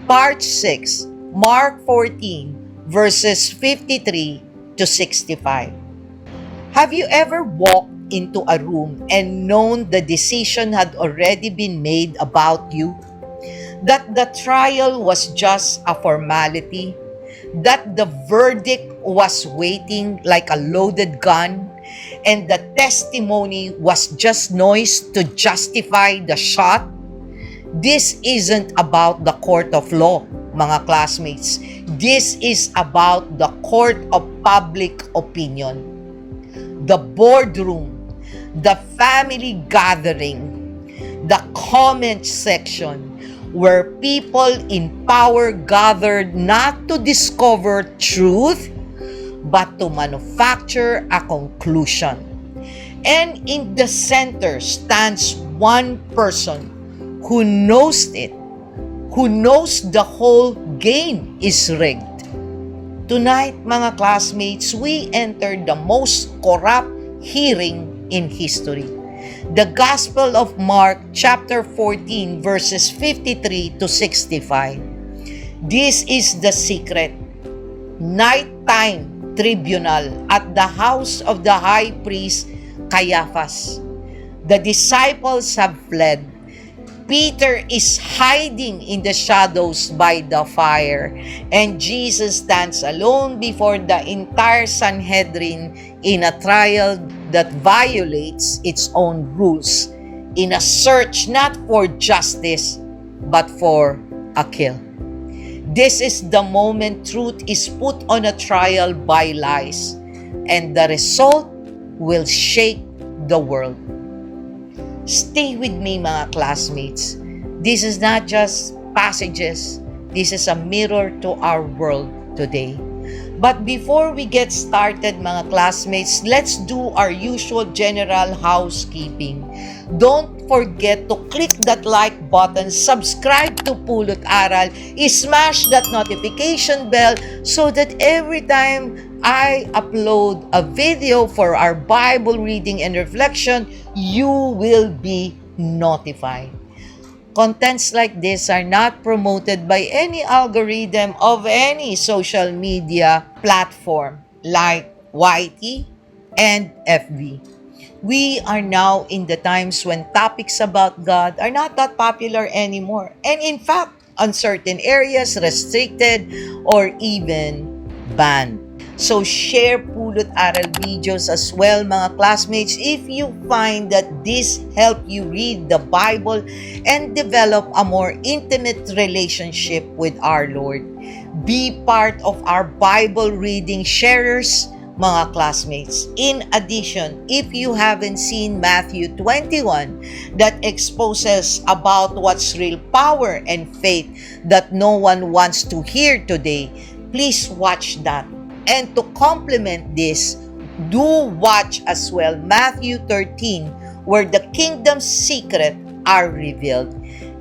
Part 6, Mark 14, verses 53 to 65. Have you ever walked into a room and known the decision had already been made about you? That the trial was just a formality? That the verdict was waiting like a loaded gun? And the testimony was just noise to justify the shot? This isn't about the court of law, mga classmates. This is about the court of public opinion. The boardroom, the family gathering, the comment section, where people in power gathered not to discover truth, but to manufacture a conclusion. And in the center stands one person who knows it, who knows the whole game is rigged. Tonight, mga classmates, we enter the most corrupt hearing in history. The Gospel of Mark, chapter 14, verses 53 to 65. This is the secret. Nighttime tribunal at the house of the high priest Caiaphas. The disciples have fled. Peter is hiding in the shadows by the fire, and Jesus stands alone before the entire Sanhedrin in a trial that violates its own rules, in a search not for justice, but for a kill. This is the moment truth is put on a trial by lies, and the result will shake the world. Stay with me, mga classmates. This is not just passages. This is a mirror to our world today. But before we get started, mga classmates, let's do our usual general housekeeping. Don't forget to click that like button, subscribe to Pulot Aral, smash that notification bell so that every time I upload a video for our Bible reading and reflection, you will be notified. Contents like this are not promoted by any algorithm of any social media platform like YT and FB. We are now in the times when topics about God are not that popular anymore, and in fact, on certain areas, restricted or even banned. So share Pulot Aral videos as well, mga classmates, if you find that this help you read the Bible and develop a more intimate relationship with our Lord. Be part of our Bible reading sharers, mga classmates. In addition, if you haven't seen Matthew 21 that exposes about what's real power and faith that no one wants to hear today, please watch that. And to complement this, do watch as well Matthew 13, where the kingdom's secret are revealed.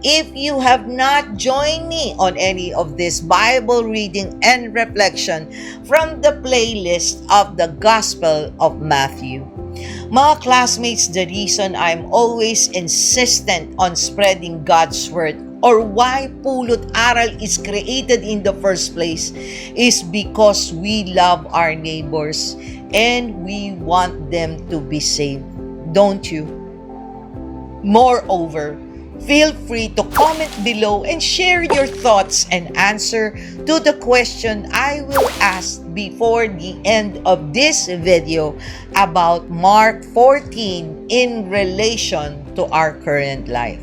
If you have not joined me on any of this Bible reading and reflection from the playlist of the Gospel of Matthew. Mga classmates, the reason I'm always insistent on spreading God's Word or why Pulot Aral is created in the first place is because we love our neighbors and we want them to be saved. Don't you? Moreover, feel free to comment below and share your thoughts and answer to the question I will ask before the end of this video about Mark 14 in relation to our current life.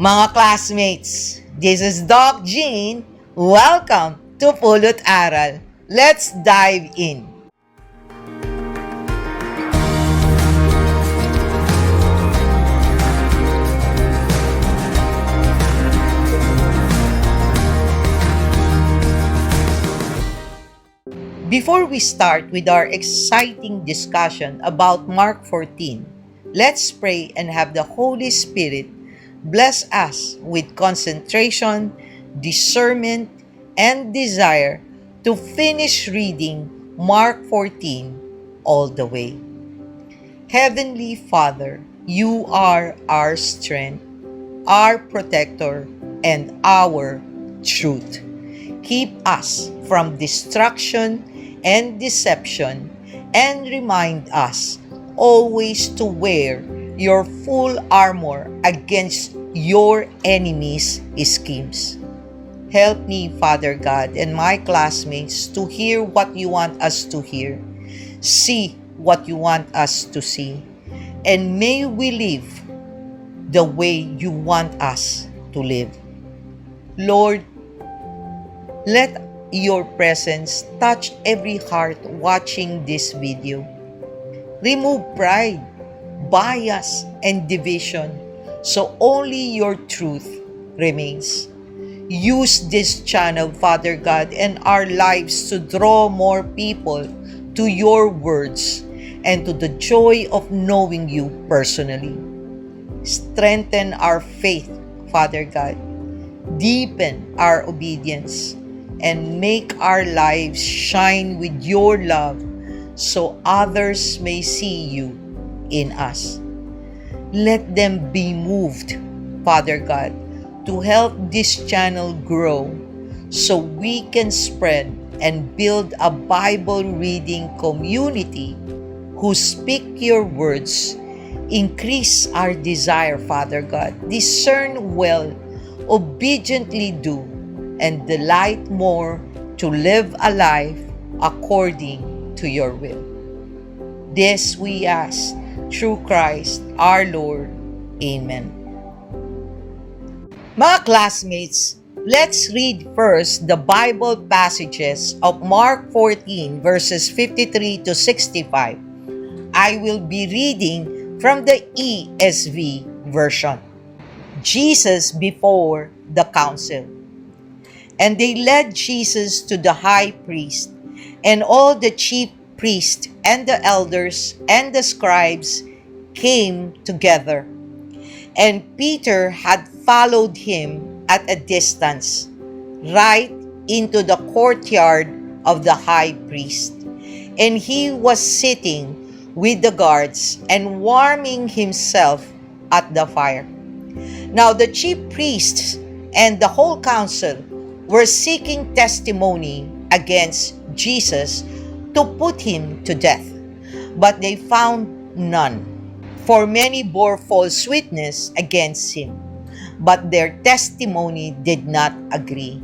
Mga classmates, this is Doc Jean. Welcome to Pulot Aral. Let's dive in. Before we start with our exciting discussion about Mark 14, let's pray and have the Holy Spirit bless us with concentration, discernment, and desire to finish reading Mark 14 all the way. Heavenly Father, you are our strength, our protector, and our truth. Keep us from destruction and deception, and remind us always to wear your full armor against your enemies' schemes. Help me, Father God, and my classmates to hear what you want us to hear, see what you want us to see, and may we live the way you want us to live. Lord, let your presence touch every heart watching this video. Remove pride, bias, and division so only your truth remains. Use this channel, Father God, and our lives to draw more people to your words and to the joy of knowing you personally. Strengthen our faith, Father God. Deepen our obedience and make our lives shine with your love so others may see you in us. Let them be moved, Father God, to help this channel grow so we can spread and build a Bible reading community who speak your words. Increase our desire, Father God. Discern well, obediently do, and delight more to live a life according to your will. This we ask through Christ our Lord. Amen. Mga classmates, let's read first the Bible passages of Mark 14 verses 53 to 65. I will be reading from the ESV version. Jesus before the council. And they led Jesus to the high priest, and all the chief priests and the elders and the scribes came together. And Peter had followed him at a distance, right into the courtyard of the high priest. And he was sitting with the guards and warming himself at the fire. Now the chief priests and the whole council were seeking testimony against Jesus to put him to death, but they found none. For many bore false witness against him, but their testimony did not agree.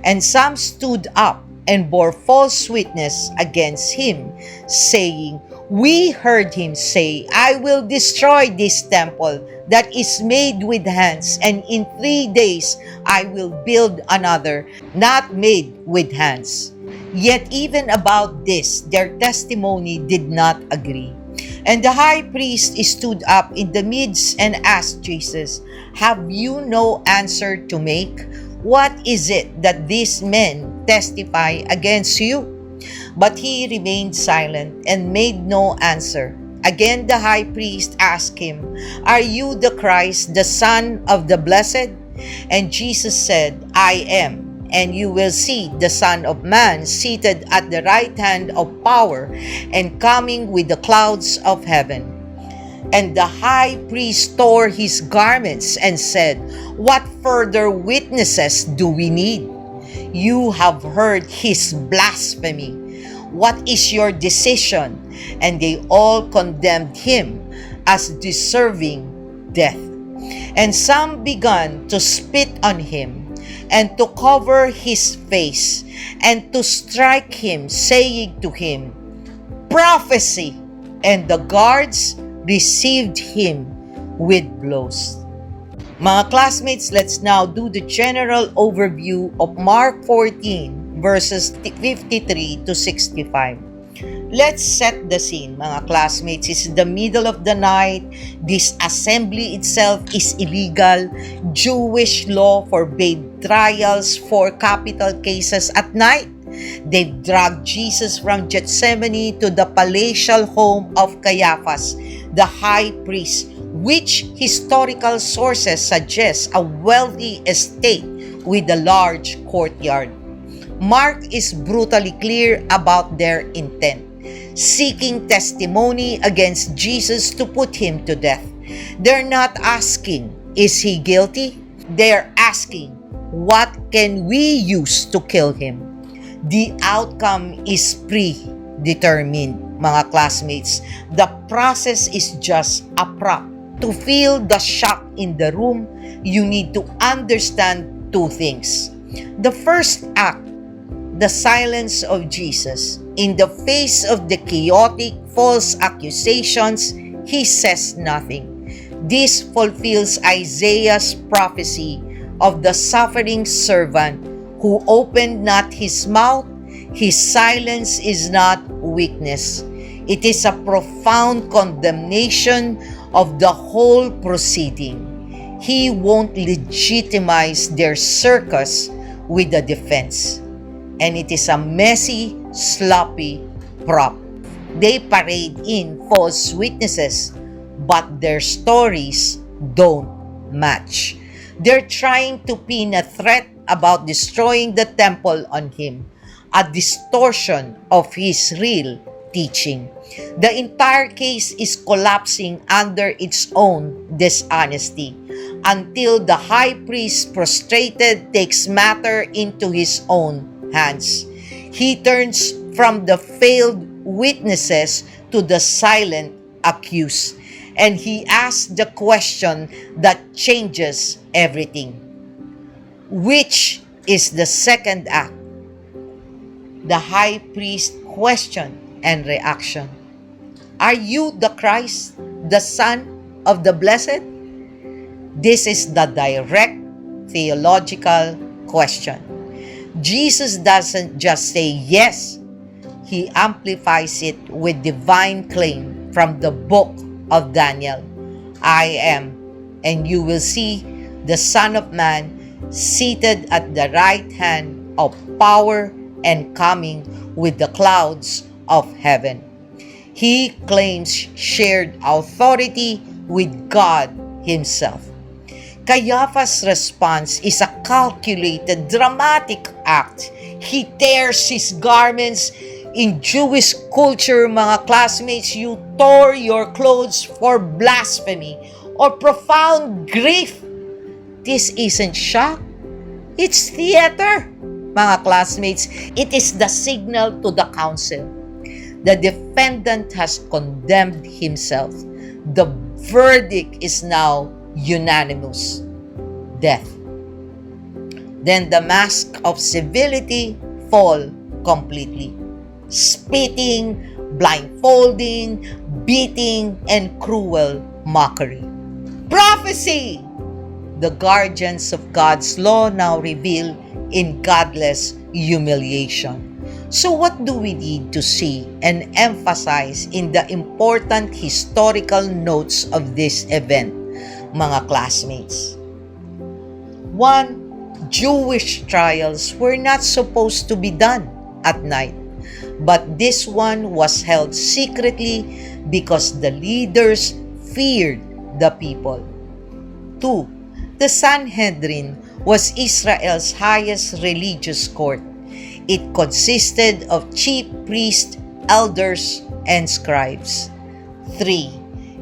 And some stood up and bore false witness against him, saying, "We heard him say, I will destroy this temple that is made with hands, and in 3 days I will build another, not made with hands." Yet even about this, their testimony did not agree. And the high priest stood up in the midst and asked Jesus, "Have you no answer to make? What is it that these men testify against you?" But he remained silent and made no answer. Again the high priest asked him, "Are you the Christ, the Son of the Blessed?" And Jesus said, "I am. And you will see the Son of Man seated at the right hand of power and coming with the clouds of heaven." And the high priest tore his garments and said, "What further witnesses do we need? You have heard his blasphemy. What is your decision?" And they all condemned him as deserving death. And some began to spit on him and to cover his face, and to strike him, saying to him, "Prophecy!" And the guards received him with blows. Mga classmates, let's now do the general overview of Mark 14, verses 53 to 65. Let's set the scene, mga classmates. It's the middle of the night. This assembly itself is illegal. Jewish law forbade trials for capital cases at night. They dragged Jesus from Gethsemane to the palatial home of Caiaphas, the high priest, which historical sources suggest a wealthy estate with a large courtyard. Mark is brutally clear about their intent, seeking testimony against Jesus to put him to death. They're not asking, "Is he guilty?" They're asking, what can we use to kill him? The outcome is predetermined, mga classmates. The process is just abrupt. To feel the shock in the room, you need to understand two things. The first act, the silence of Jesus. In the face of the chaotic false accusations, he says nothing. This fulfills Isaiah's prophecy of the suffering servant who opened not his mouth. His silence is not weakness. It is a profound condemnation of the whole proceeding. He won't legitimize their circus with a defense. And it is a messy, sloppy prop. They parade in false witnesses, but their stories don't match. They're trying to pin a threat about destroying the temple on him, a distortion of his real teaching. The entire case is collapsing under its own dishonesty until the high priest, prostrated, takes matter into his own hands. He turns from the failed witnesses to the silent accused, and he asks the question that changes everything. Which is the second act? The high priest question and reaction. Are you the Christ, the Son of the Blessed? This is the direct theological question. Jesus doesn't just say yes, he amplifies it with divine claim from the book of Daniel. I am, and you will see the Son of Man seated at the right hand of power and coming with the clouds of heaven. He claims shared authority with God Himself. Caiaphas' response is a calculated, dramatic act. He tears his garments. In Jewish culture, mga classmates, you tore your clothes for blasphemy or profound grief. This isn't shock. It's theater, mga classmates. It is the signal to the council. The defendant has condemned himself. The verdict is now unanimous: death. Then the mask of civility fall completely. Spitting, blindfolding, beating, and cruel mockery. Prophecy! The guardians of God's law now reveal in godless humiliation. So what do we need to see and emphasize in the important historical notes of this event, mga classmates? 1. Jewish trials were not supposed to be done at night, but this one was held secretly because the leaders feared the people. 2. The Sanhedrin was Israel's highest religious court. It consisted of chief priests, elders, and scribes. 3.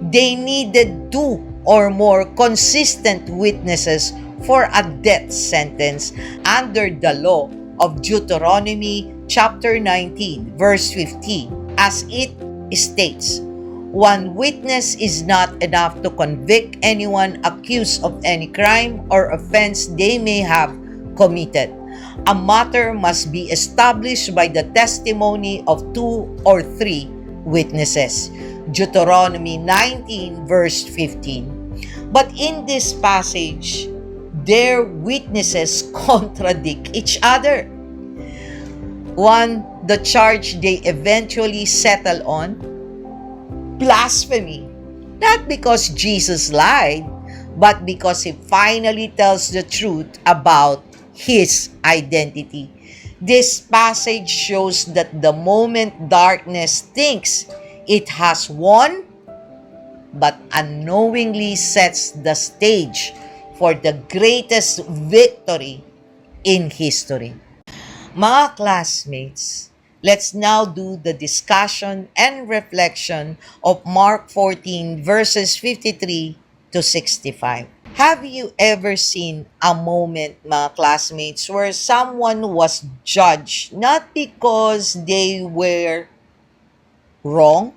They needed 2 or more consistent witnesses for a death sentence under the law of Deuteronomy chapter 19, verse 15, as it states, "One witness is not enough to convict anyone accused of any crime or offense they may have committed. A matter must be established by the testimony of 2 or 3 witnesses." Deuteronomy 19, verse 15. But in this passage, their witnesses contradict each other. 1. The charge they eventually settle on: blasphemy. Not because Jesus lied, but because he finally tells the truth about his identity. This passage shows that the moment darkness thinks it has won, but unknowingly sets the stage for the greatest victory in history. Mga classmates, let's now do the discussion and reflection of Mark 14 verses 53 to 65. Have you ever seen a moment, mga classmates, where someone was judged not because they were wrong,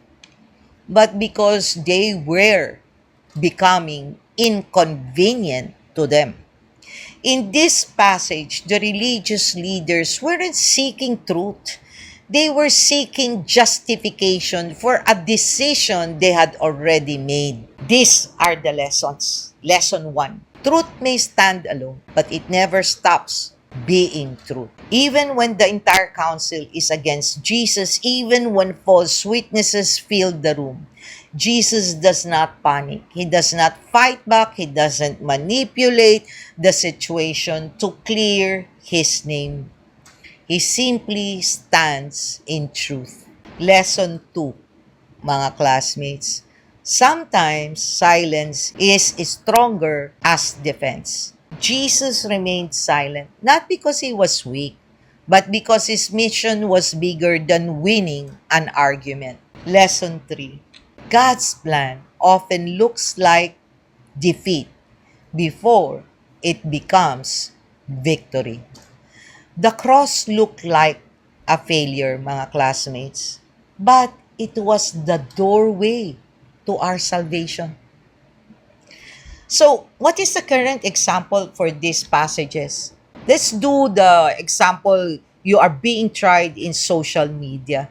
but because they were becoming inconvenient to them? In this passage, the religious leaders weren't seeking truth. They were seeking justification for a decision they had already made. These are the lessons. Lesson 1. Truth may stand alone, but it never stops being truth. Even when the entire council is against Jesus, even when false witnesses fill the room, Jesus does not panic. He does not fight back. He doesn't manipulate the situation to clear his name. He simply stands in truth. Lesson 2, mga classmates. Sometimes silence is stronger as defense. Jesus remained silent, not because he was weak, but because his mission was bigger than winning an argument. Lesson 3. God's plan often looks like defeat before it becomes victory. The cross looked like a failure, mga classmates, but it was the doorway to our salvation. So, what is the current example for these passages? Let's do the example you are being tried in social media.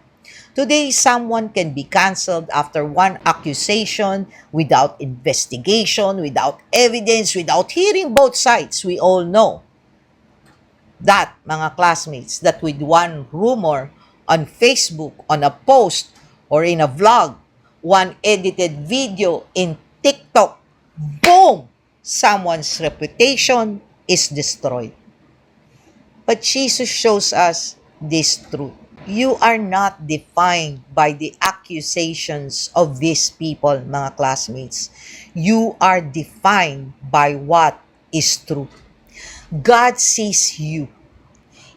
Today, someone can be canceled after one accusation without investigation, without evidence, without hearing both sides. We all know that, mga classmates, that with one rumor on Facebook, on a post, or in a vlog, one edited video in TikTok, boom! Someone's reputation is destroyed. But Jesus shows us this truth. You are not defined by the accusations of these people, mga classmates. You are defined by what is true. God sees you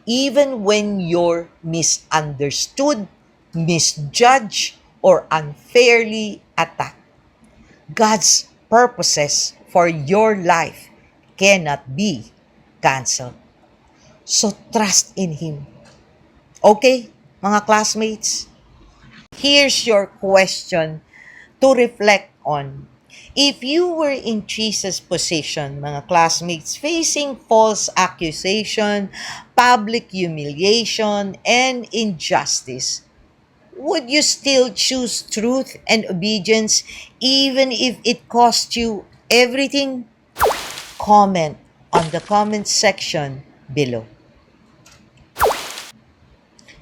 even when you're misunderstood, misjudged, or unfairly attacked. God's purposes for your life cannot be canceled. So trust in Him. Okay, mga classmates? Here's your question to reflect on. If you were in Jesus' position, mga classmates, facing false accusation, public humiliation, and injustice, would you still choose truth and obedience even if it cost you everything? Comment on the comment section below.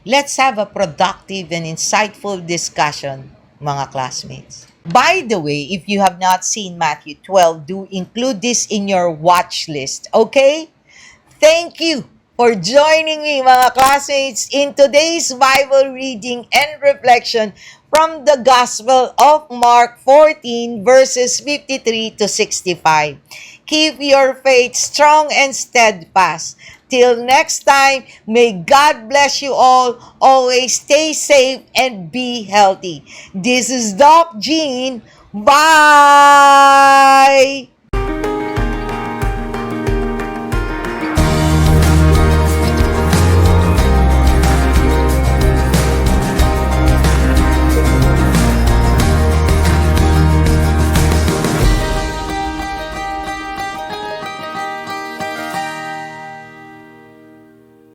Let's have a productive and insightful discussion, mga classmates. By the way, if you have not seen Matthew 12, do include this in your watch list, okay? Thank you for joining me, mga classmates, in today's Bible reading and reflection from the Gospel of Mark 14, verses 53 to 65. Keep your faith strong and steadfast. Till next time, may God bless you all. Always stay safe and be healthy. This is Doc Jean. Bye!